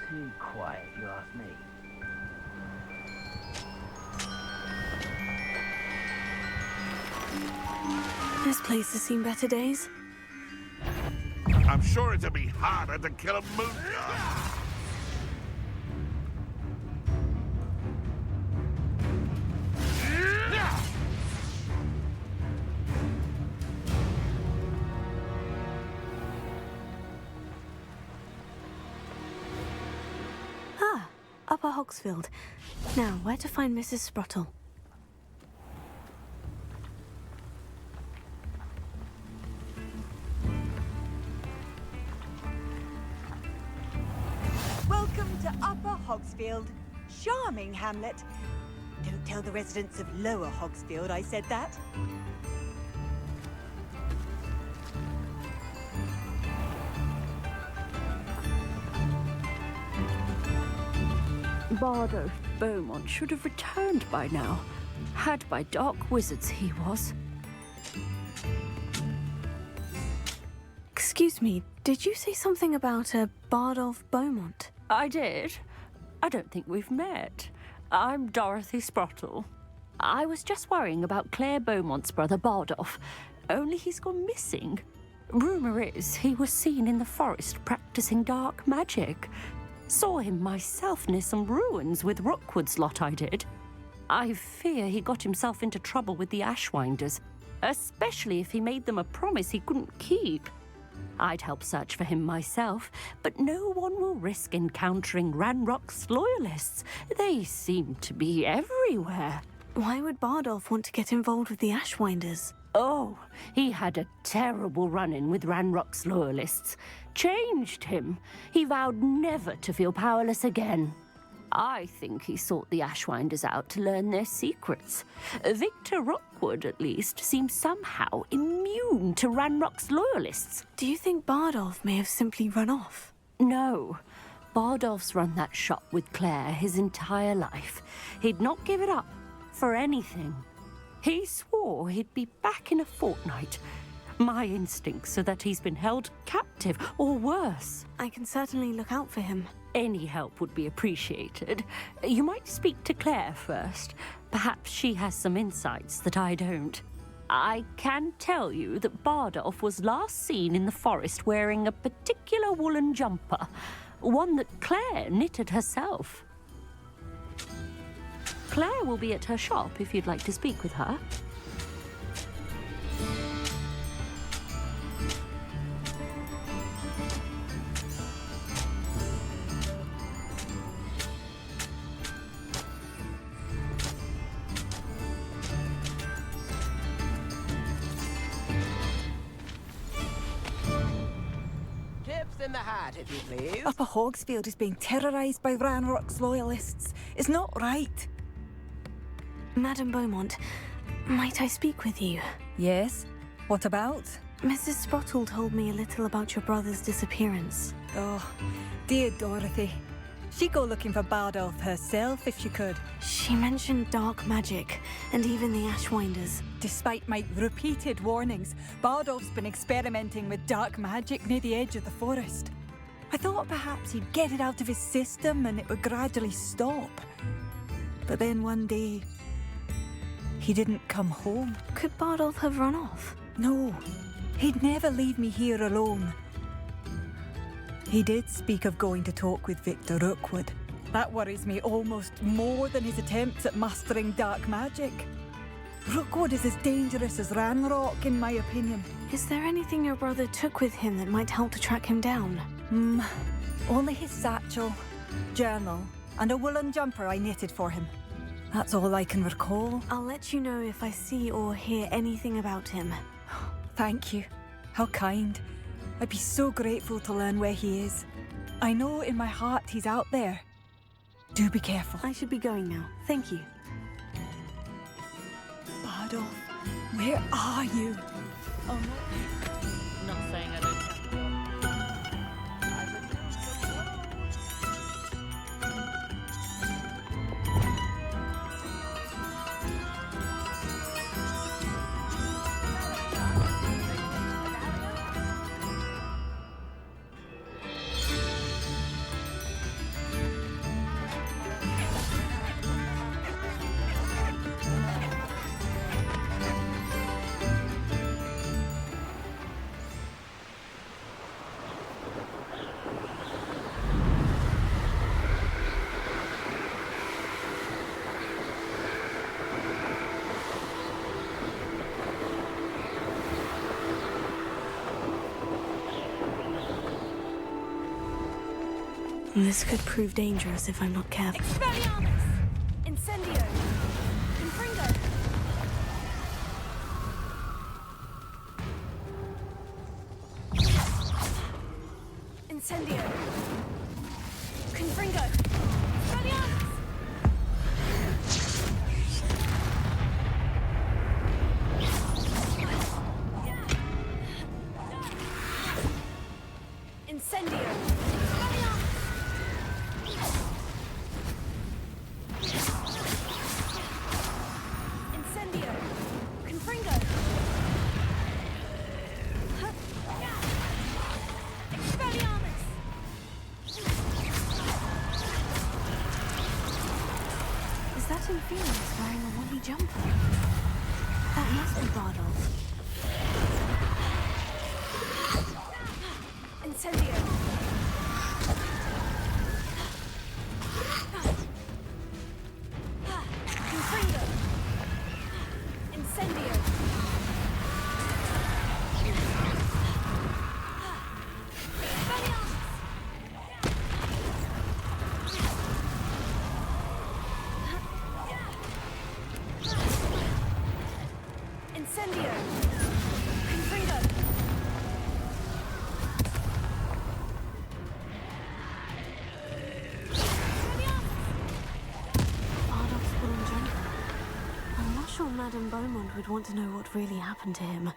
too quiet, if you ask me. This place has seen better days. I'm sure it'll be harder to kill a moon. Ah, Upper Hogsfield. Now, where to find Mrs. Sprottle? Welcome to Upper Hogsfield. Charming hamlet. Don't tell the residents of Lower Hogsfield I said that. Bardo Beaumont should have returned by now. Had by dark wizards he was. Excuse me, did you say something about a Bardolph Beaumont? I did. I don't think we've met. I'm Dorothy Sprottle. I was just worrying about Claire Beaumont's brother Bardolph, only he's gone missing. Rumour is he was seen in the forest practicing dark magic. Saw him myself near some ruins with Rookwood's lot I did. I fear he got himself into trouble with the Ashwinders, especially if he made them a promise he couldn't keep. I'd help search for him myself, but no one will risk encountering Ranrock's loyalists. They seem to be everywhere. Why would Bardolph want to get involved with the Ashwinders? Oh, he had a terrible run-in with Ranrock's loyalists. Changed him. He vowed never to feel powerless again. I think he sought the Ashwinders out to learn their secrets. Victor Rookwood, at least, seems somehow immune to Ranrock's loyalists. Do you think Bardolph may have simply run off? No. Bardolph's run that shop with Claire his entire life. He'd not give it up for anything. He swore he'd be back in a fortnight. My instincts are that he's been held captive, or worse. I can certainly look out for him. Any help would be appreciated. You might speak to Claire first. Perhaps she has some insights that I don't. I can tell you that Bardolph was last seen in the forest wearing a particular woolen jumper, one that Claire knitted herself. Claire will be at her shop if you'd like to speak with her. Tips in the hat, if you please. Upper Hogsfield is being terrorised by Ranrock's loyalists. It's not right. Madame Beaumont, might I speak with you? Yes? What about? Mrs. Sprottle told me a little about your brother's disappearance. Oh, dear Dorothy. She'd go looking for Bardolph herself if she could. She mentioned dark magic, and even the Ashwinders. Despite my repeated warnings, Bardolph's been experimenting with dark magic near the edge of the forest. I thought perhaps he'd get it out of his system and it would gradually stop. But then one day, he didn't come home. Could Bardolph have run off? No, he'd never leave me here alone. He did speak of going to talk with Victor Rookwood. That worries me almost more than his attempts at mastering dark magic. Rookwood is as dangerous as Ranrock, in my opinion. Is there anything your brother took with him that might help to track him down? Only his satchel, journal, and a woolen jumper I knitted for him. That's all I can recall. I'll let you know if I see or hear anything about him. Thank you. How kind. I'd be so grateful to learn where he is. I know in my heart he's out there. Do be careful. I should be going now. Thank you. Bardolph, where are you? Oh no. Not saying I don't have This could prove dangerous if I'm not careful. Expelliarmus! Incendio! Confringo! Incendio! Confringo! Expelliarmus! Incendio! Incendio! Confringo! Expelliarmus! Is that Inferius wearing a woolly jumper? That must be Bardolph. Incendio! Confringo! Incendio! Expelliarmus! Incendio! Confringo! Bardolph's woolen jumper. I'm not sure Madame Beaumont would want to know what really happened to him.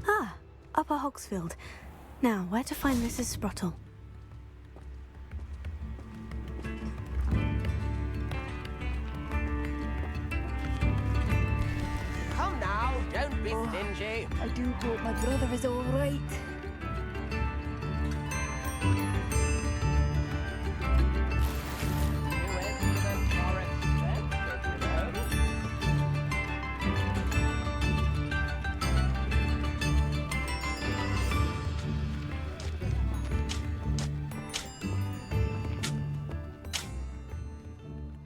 Ah, Upper Hogsfield. Now, where to find Mrs. Sprottle? Come now, don't be stingy. I do hope my brother is all right. Coincidence or expected, you know.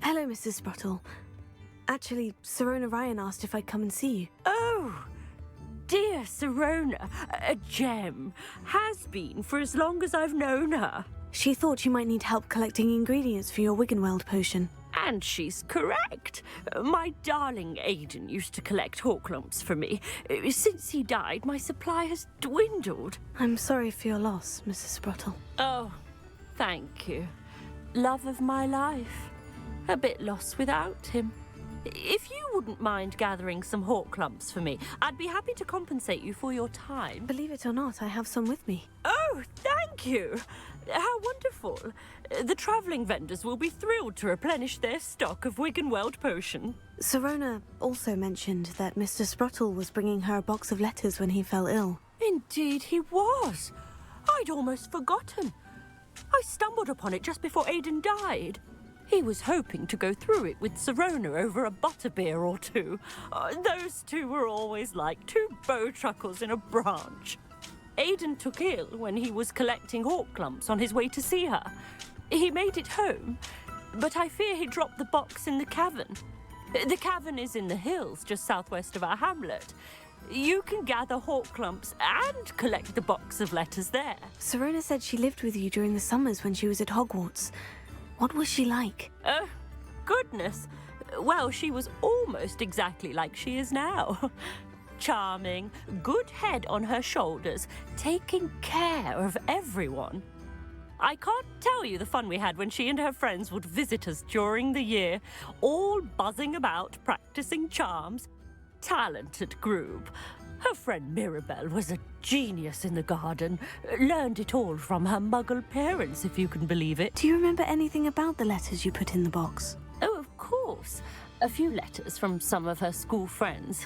Hello, Mrs. Sprottle. Actually, Sirona Ryan asked if I'd come and see you. Oh, dear Sirona, a gem. Has been for as long as I've known her. She thought you might need help collecting ingredients for your Wiggenweld potion. And she's correct. My darling Aidan used to collect hawk lumps for me. Since he died, my supply has dwindled. I'm sorry for your loss, Mrs. Sprottle. Oh, thank you. Love of my life. A bit lost without him. If you wouldn't mind gathering some hawk lumps for me, I'd be happy to compensate you for your time. Believe it or not, I have some with me. Oh, thank you. How wonderful. The travelling vendors will be thrilled to replenish their stock of Wiggenweld potion. Sirona also mentioned that Mr. Sprottle was bringing her a box of letters when he fell ill. Indeed he was. I'd almost forgotten. I stumbled upon it just before Aidan died. He was hoping to go through it with Sirona over a butterbeer or two. Those two were always like two bowtruckles in a branch. Aidan took ill when he was collecting hawk lumps on his way to see her. He made it home, but I fear he dropped the box in the cavern. The cavern is in the hills just southwest of our hamlet. You can gather hawk lumps and collect the box of letters there. Sirona said she lived with you during the summers when she was at Hogwarts. What was she like? Oh, goodness. Well, she was almost exactly like she is now. Charming, good head on her shoulders, taking care of everyone. I can't tell you the fun we had when she and her friends would visit us during the year, all buzzing about, practicing charms. Talented group. Her friend Mirabelle was a genius in the garden. Learned it all from her muggle parents, if you can believe it. Do you remember anything about the letters you put in the box? Oh, of course. A few letters from some of her school friends.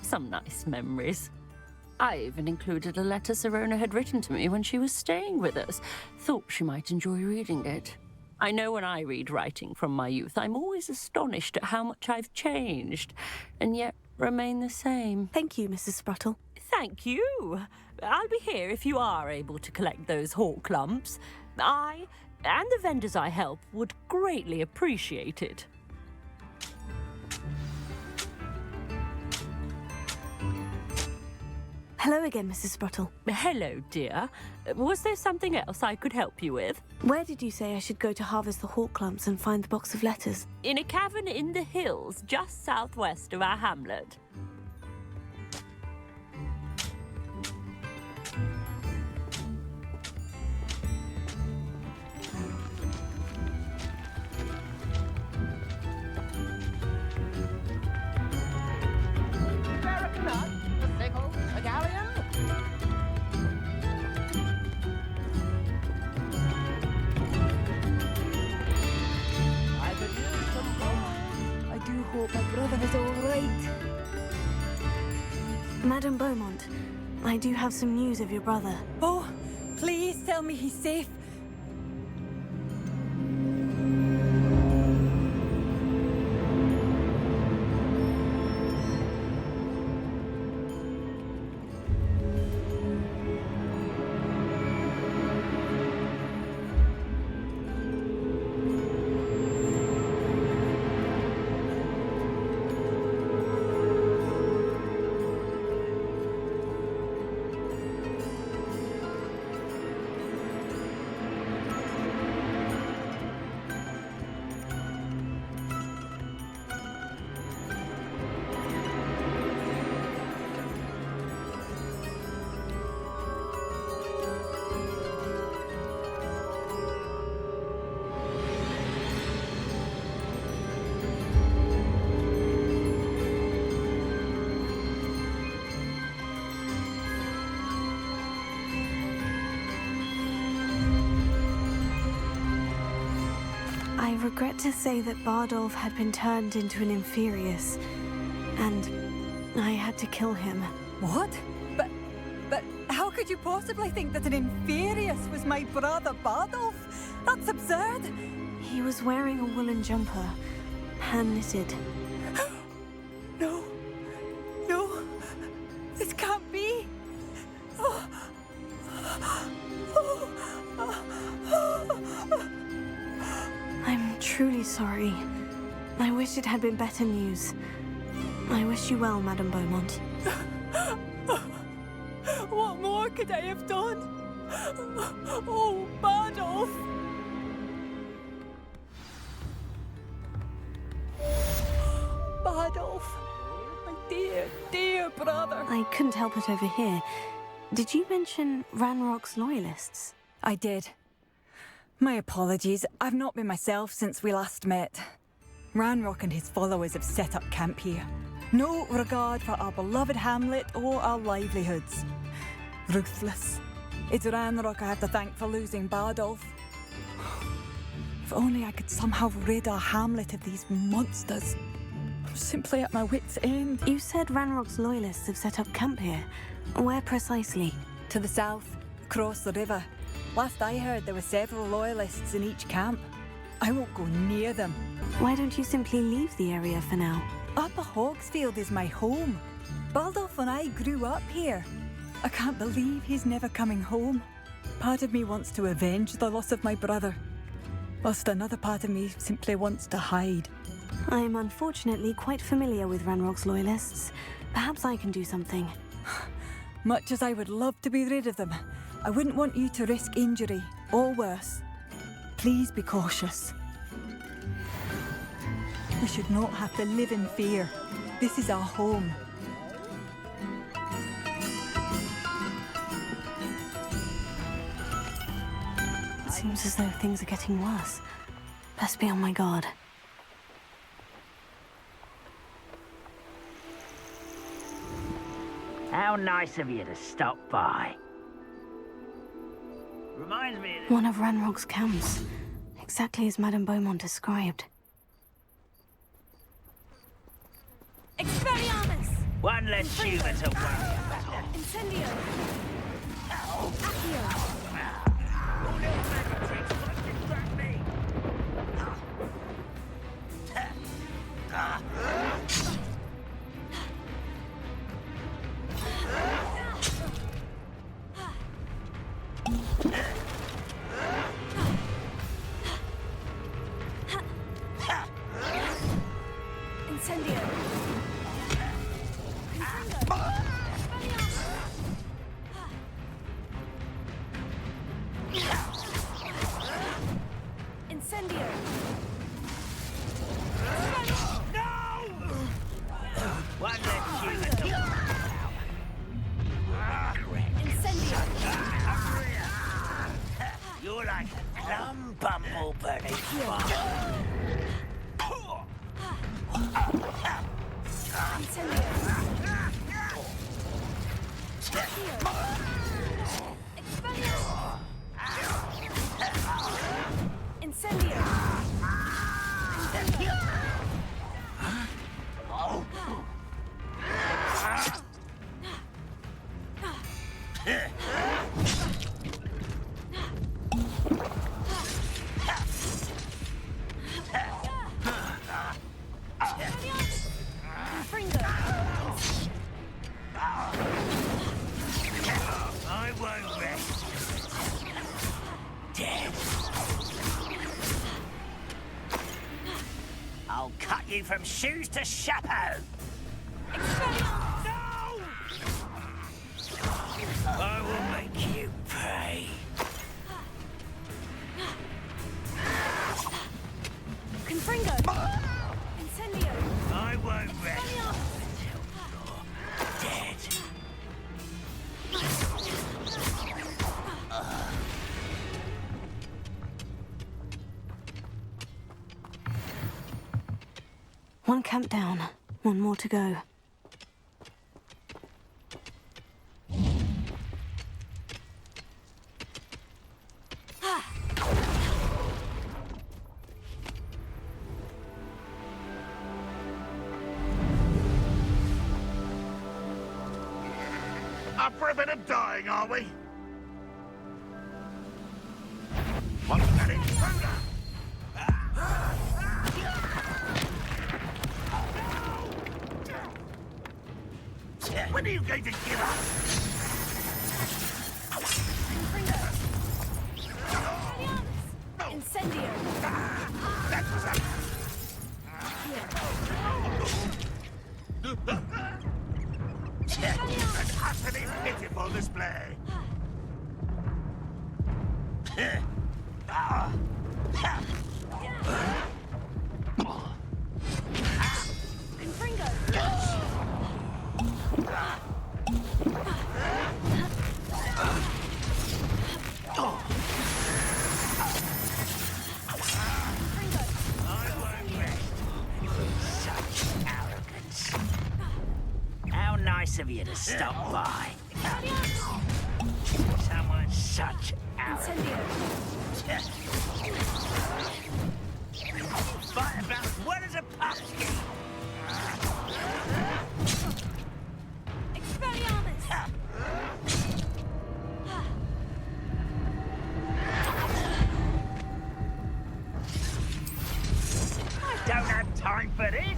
Some nice memories. I even included a letter Serona had written to me when she was staying with us. Thought she might enjoy reading it. I know when I read writing from my youth, I'm always astonished at how much I've changed, and yet remain the same. Thank you, Mrs. Spruttle. Thank you. I'll be here if you are able to collect those hawk lumps. I, and the vendors I help, would greatly appreciate it. Hello again, Mrs. Spruttle. Hello, dear. Was there something else I could help you with? Where did you say I should go to harvest the hawk lumps and find the box of letters? In a cavern in the hills, just southwest of our hamlet. American nut, a sickle, a galleon. I could use some gold. I do hope my brother is all right. Madame Beaumont, I do have some news of your brother. Oh, please tell me he's safe. I regret to say that Bardolph had been turned into an Inferius, and I had to kill him. What? But how could you possibly think that an Inferius was my brother Bardolph? That's absurd. He was wearing a woolen jumper, hand-knitted. No. No. This can't be. Oh. I'm truly sorry. I wish it had been better news. I wish you well, Madame Beaumont. What more could I have done? Oh, Bardolph! Bardolph, my dear, dear brother. I couldn't help it over here. Did you mention Ranrock's loyalists? I did. My apologies. I've not been myself since we last met. Ranrock and his followers have set up camp here. No regard for our beloved hamlet or our livelihoods. Ruthless. It's Ranrock I have to thank for losing Bardolph. If only I could somehow rid our hamlet of these monsters. I'm simply at my wit's end. You said Ranrock's loyalists have set up camp here. Where precisely? To the south, across the river. Last I heard, there were several loyalists in each camp. I won't go near them. Why don't you simply leave the area for now? Upper Hogsfield is my home. Bardolph and I grew up here. I can't believe he's never coming home. Part of me wants to avenge the loss of my brother, whilst another part of me simply wants to hide. I am unfortunately quite familiar with Ranrock's loyalists. Perhaps I can do something. Much as I would love to be rid of them, I wouldn't want you to risk injury, or worse. Please be cautious. We should not have to live in fear. This is our home. It seems as though things are getting worse. Best be on my guard. How nice of you to stop by. Reminds me of... One of Ranrock's camps. Exactly as Madame Beaumont described. One less human to worry about. Incendio. Accio. All little magic tricks won't distract me. Incendio. Incendio. One less human to worry about. Incendio. You're like a plum bumble, Bernie. Incendio. Incendio. I won't rest. Dead. I'll cut you from shoes to chapeau. No! I will make you pay. Confringo. Incendio. I won't rest until you're dead. One camp down, one more to go. Up for a bit of dying, are we? What's that intruder? When are you going to give up? Incendio. That was a... An utterly pitiful display. Confringo. Such arrogance. How nice of you to stop by. Someone such arrogance. Fight about as well as a pumpkin. Expelliarmus. I don't have time for this.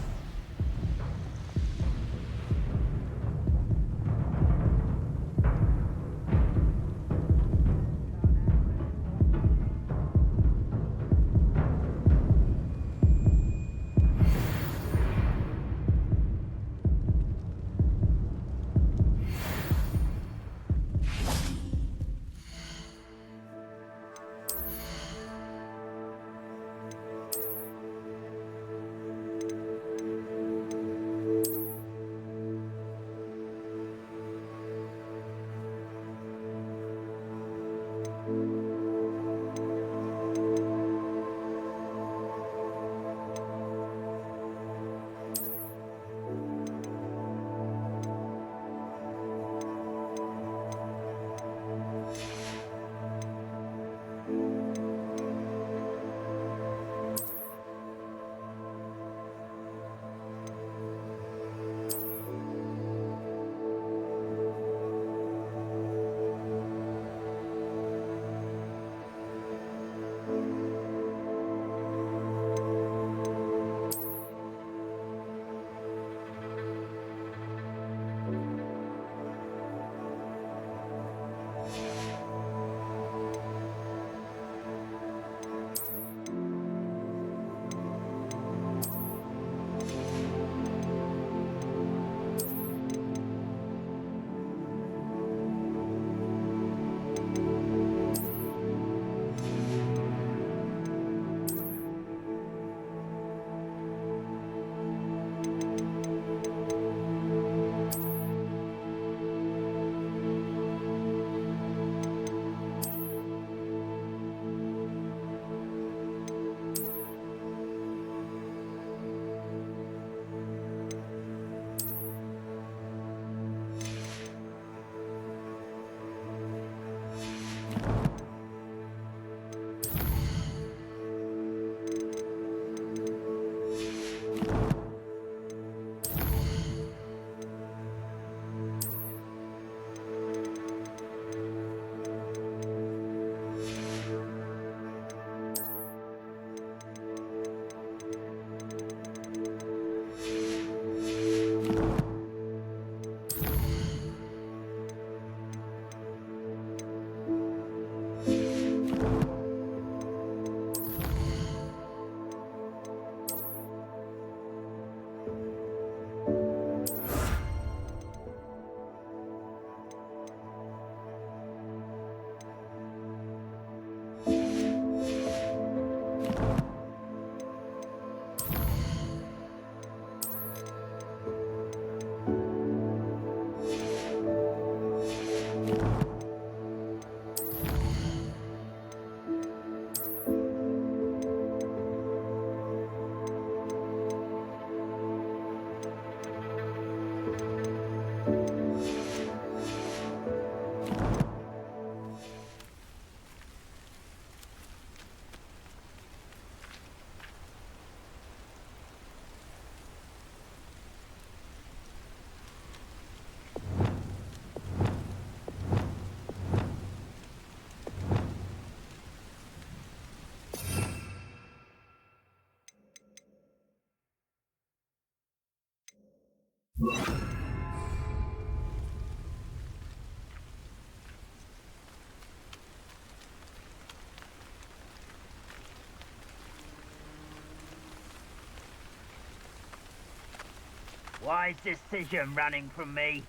Wise decision running from me.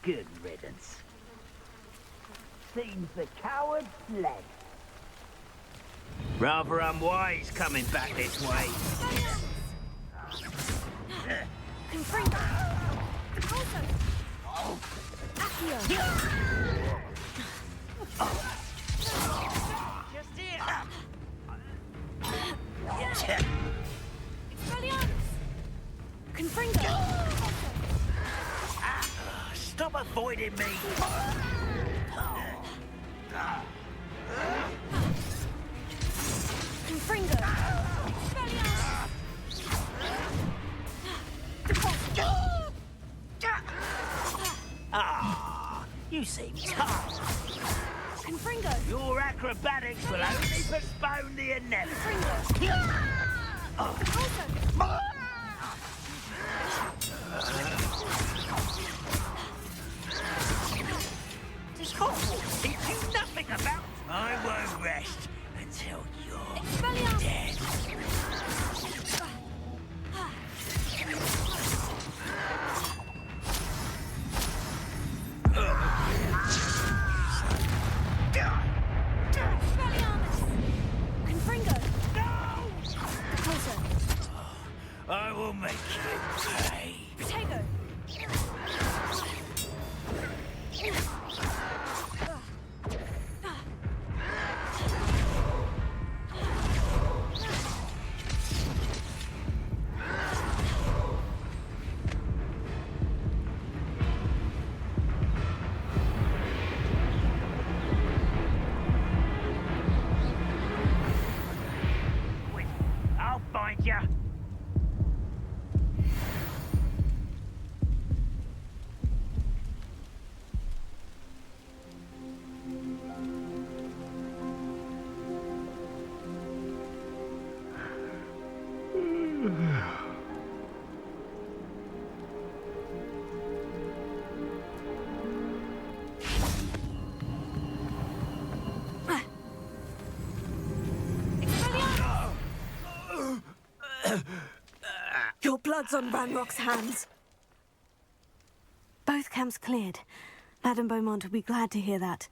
Good riddance. Seems the coward fled. Rather unwise coming back this way. Confringo. Also. Accio. Just here. Expelliarmus. Confringo. Stop avoiding me. Confringo. Ah, you seem tough. Confringo. Your acrobatics will only postpone the inevitable. Confringo. Also. Teach you nothing about. I won't rest until you're Expelliarmus. dead. Expelliarmus. Confringo. Also. I will make you pay. Protego. I'll find you. Your blood's on Ranrock's hands. Both camps cleared. Madame Beaumont will be glad to hear that.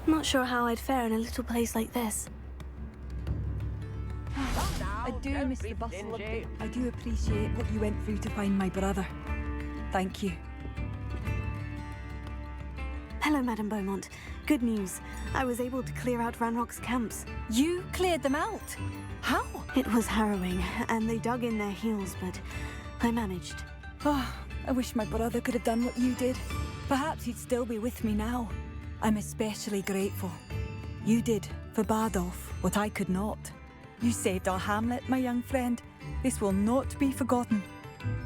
Not sure how I'd fare in a little place like this. I do miss the bustle of it. I do appreciate what you went through to find my brother. Thank you. Hello, Madame Beaumont. Good news. I was able to clear out Ranrock's camps. You cleared them out? How? It was harrowing, and they dug in their heels, but I managed. Oh, I wish my brother could have done what you did. Perhaps he'd still be with me now. I'm especially grateful. You did, for Bardolph, what I could not. You saved our hamlet, my young friend. This will not be forgotten.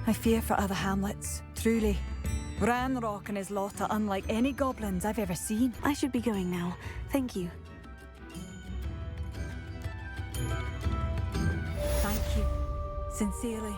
I fear for other hamlets, truly. Ranrock and his lot are unlike any goblins I've ever seen. I should be going now. Thank you. Thank you. Sincerely.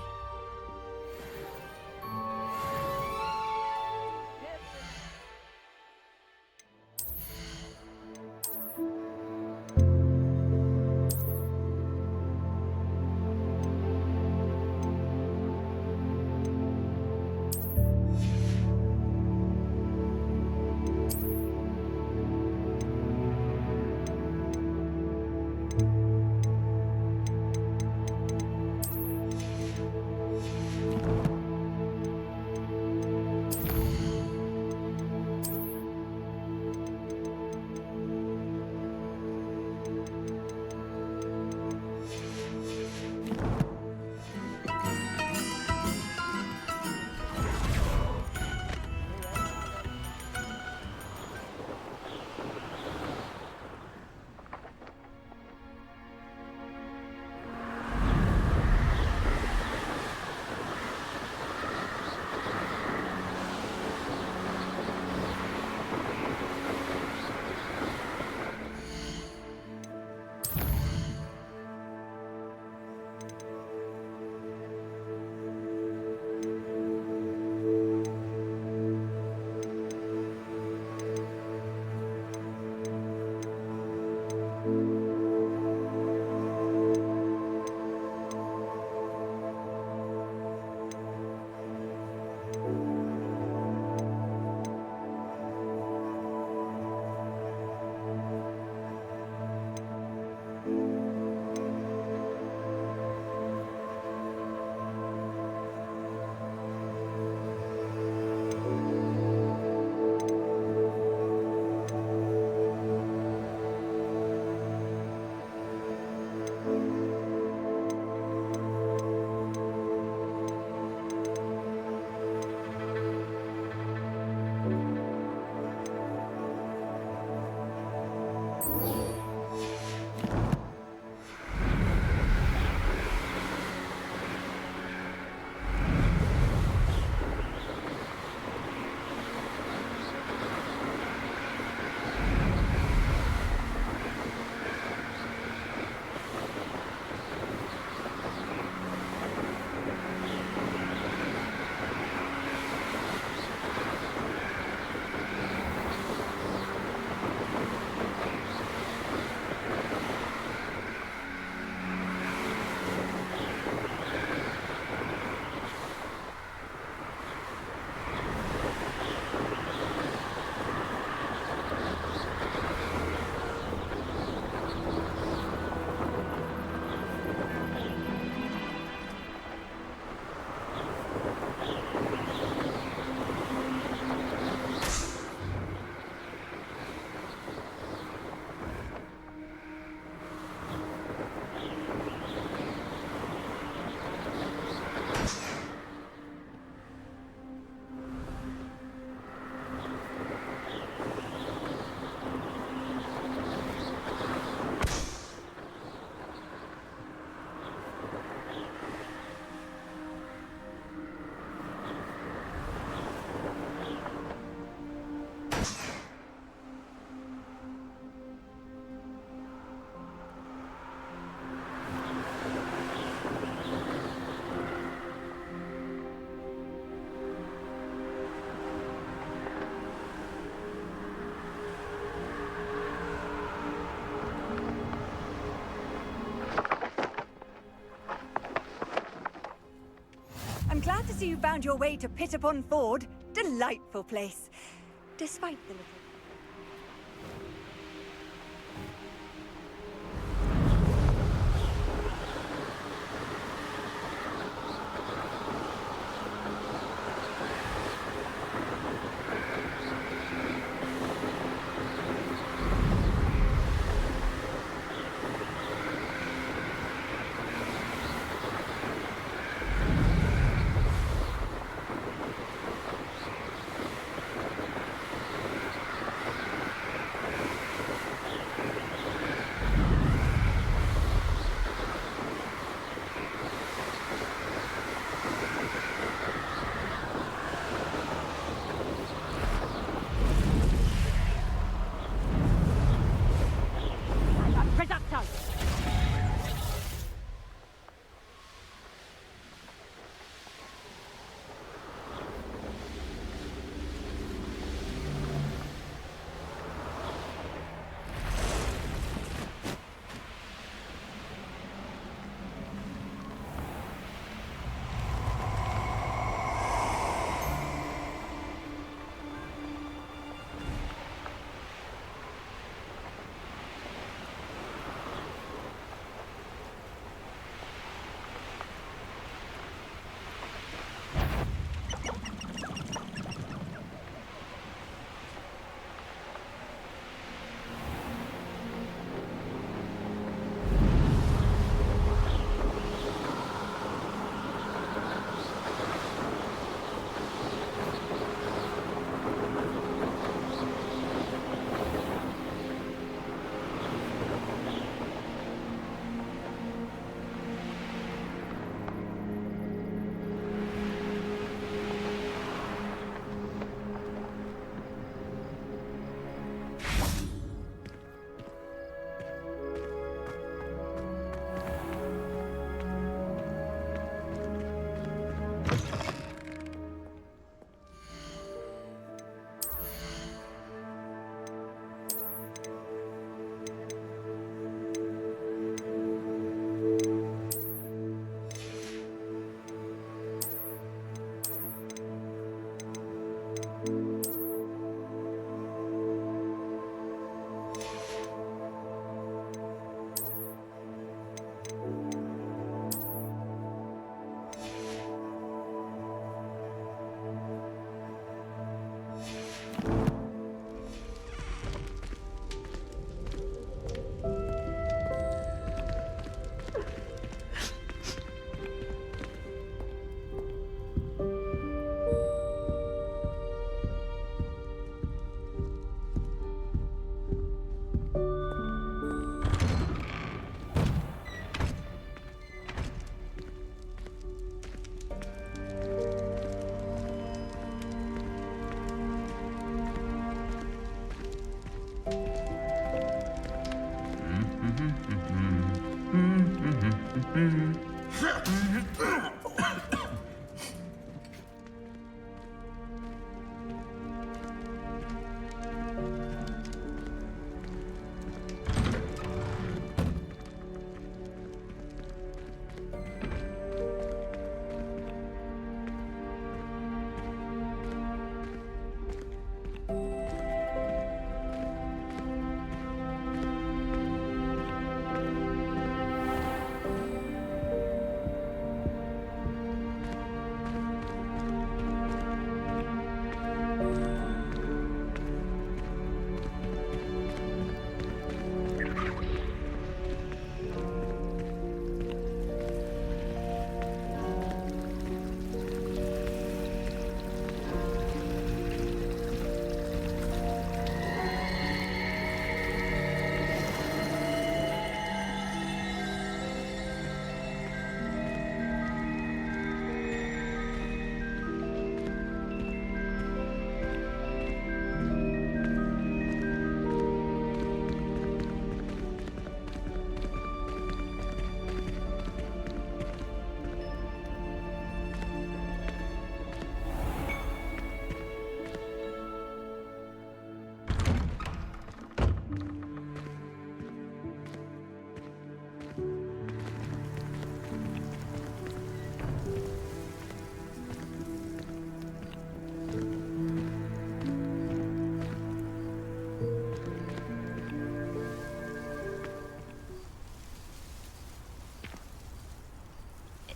glad to see you found your way to Pit-upon-Ford. Delightful place. Despite the little...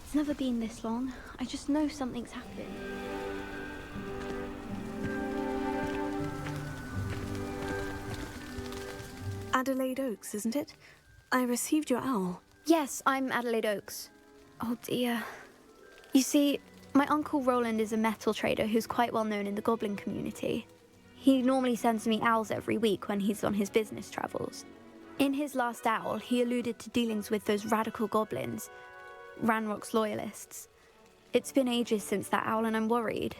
It's never been this long. I just know something's happened. Adelaide Oaks, isn't it? I received your owl. Yes, I'm Adelaide Oaks. Oh dear. You see, my uncle Roland is a metal trader who's quite well known in the goblin community. He normally sends me owls every week when he's on his business travels. In his last owl, he alluded to dealings with those radical goblins, Ranrock's loyalists. It's been ages since that owl and I'm worried.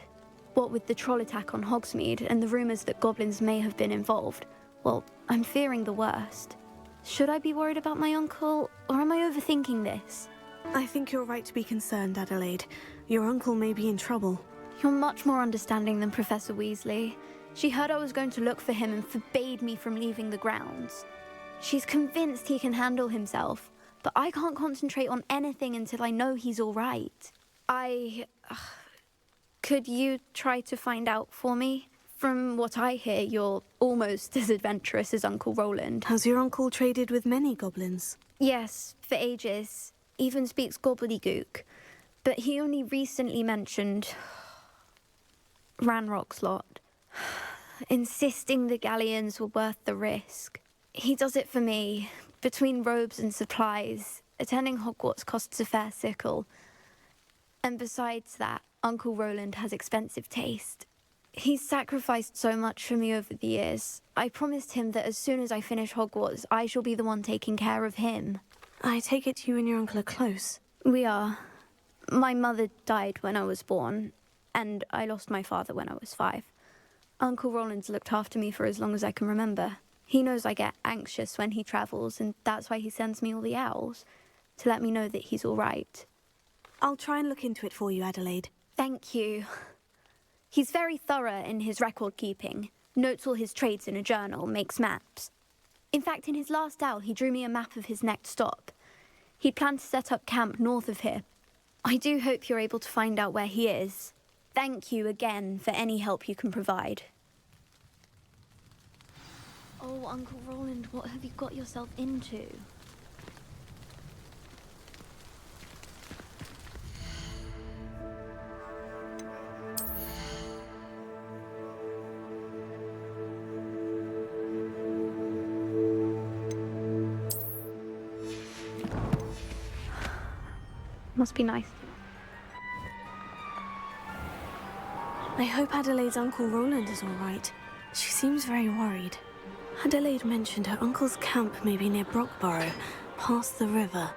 What with the troll attack on Hogsmeade and the rumours that goblins may have been involved, well, I'm fearing the worst. Should I be worried about my uncle, or am I overthinking this? I think you're right to be concerned, Adelaide. Your uncle may be in trouble. You're much more understanding than Professor Weasley. She heard I was going to look for him and forbade me from leaving the grounds. She's convinced he can handle himself, but I can't concentrate on anything until I know he's all right. Could you try to find out for me? From what I hear, you're almost as adventurous as Uncle Roland. Has your uncle traded with many goblins? Yes, for ages. Even speaks gobbledygook. But he only recently mentioned Ranrock's lot, insisting the galleons were worth the risk. He does it for me. Between robes and supplies, attending Hogwarts costs a fair sickle. And besides that, Uncle Roland has expensive taste. He's sacrificed so much for me over the years. I promised him that as soon as I finish Hogwarts, I shall be the one taking care of him. I take it you and your uncle are close. We are. My mother died when I was born, and I lost my father when I was 5. Uncle Roland's looked after me for as long as I can remember. He knows I get anxious when he travels, and that's why he sends me all the owls, to let me know that he's all right. I'll try and look into it for you, Adelaide. Thank you. He's very thorough in his record keeping, notes all his trades in a journal, makes maps. In fact, in his last owl, he drew me a map of his next stop. He planned to set up camp north of here. I do hope you're able to find out where he is. Thank you again for any help you can provide. Oh, Uncle Roland, what have you got yourself into? Must be nice. I hope Adelaide's Uncle Roland is all right. She seems very worried. Adelaide mentioned her uncle's camp may be near Brockborough, past the river.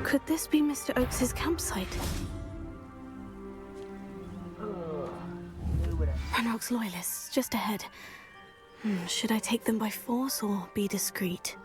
Could this be Mr. Oakes's campsite? Ranrock's loyalists, just ahead. Should I take them by force or be discreet?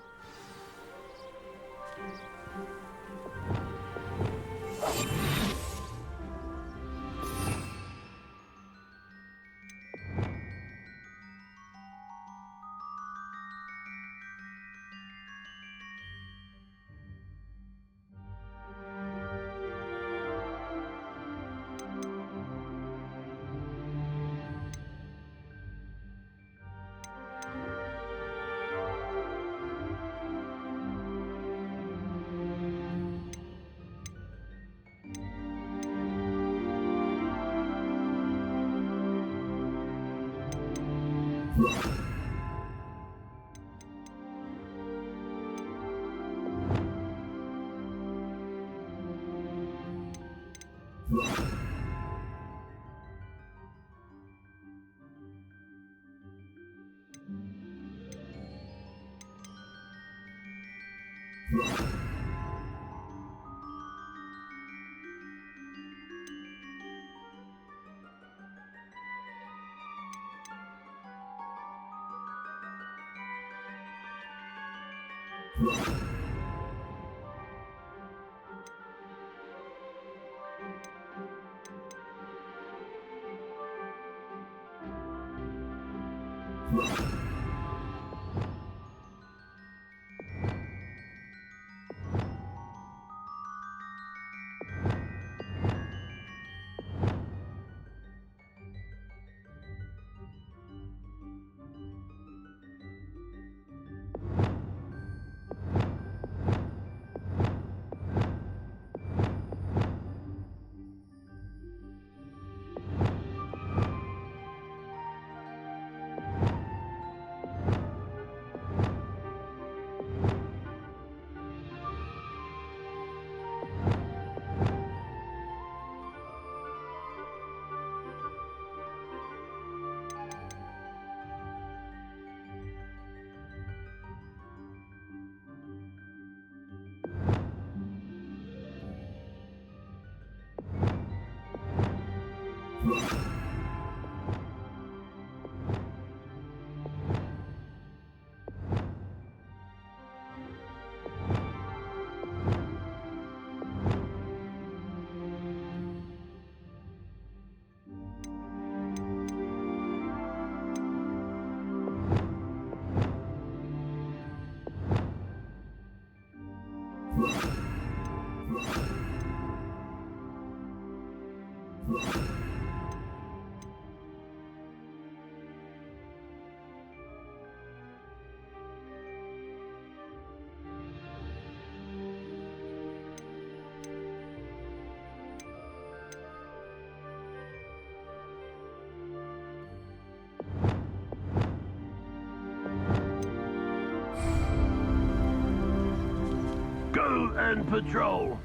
Go and patrol.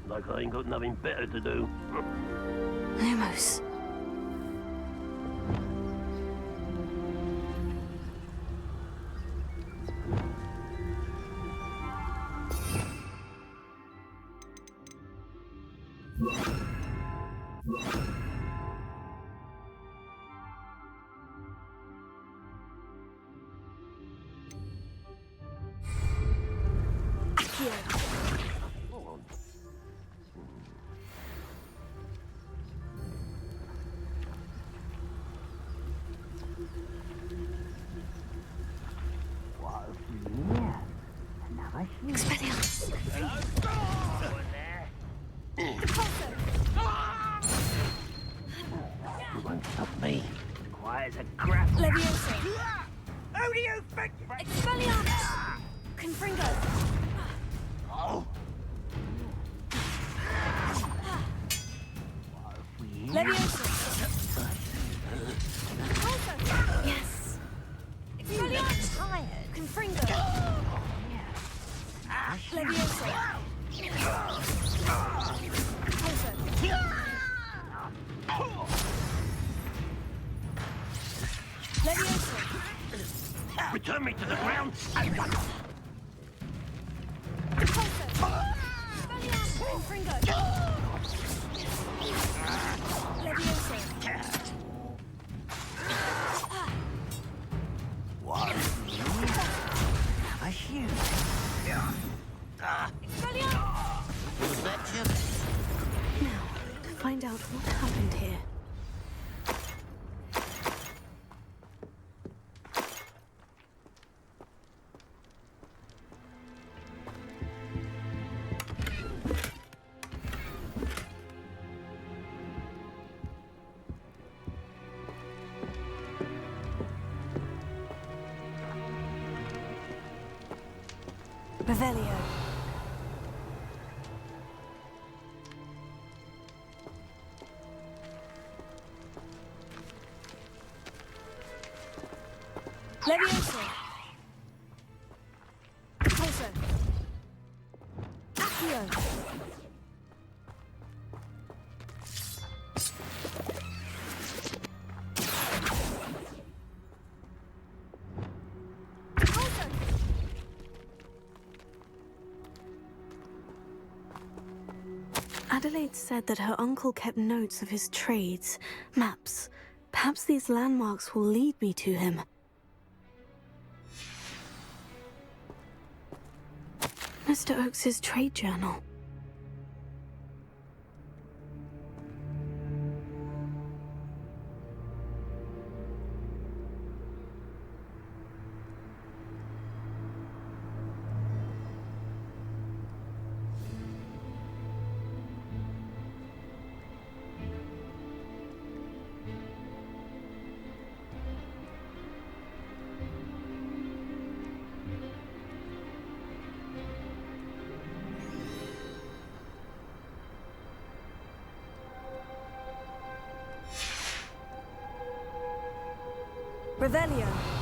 Like I ain't got nothing better to do. Lumos. Expelliarmus. You won't stop me. Quiet as a crap. Leviosa. Who do you think? Expelliarmus. Confringo. Oh. Leviosa. Yes. Expelliarmus. Tired. Confringo. Leviosa. Leviosa. Return me to the ground at once. Confringo. Leviosa. What? Have a shoot. Was that just? Now, to find out what happened here. Revelio. Leviosa. Pulso. Accio. Adelaide said that her uncle kept notes of his trades, maps. Perhaps these landmarks will lead me to him. Mr. Oakes's trade journal. Revelio.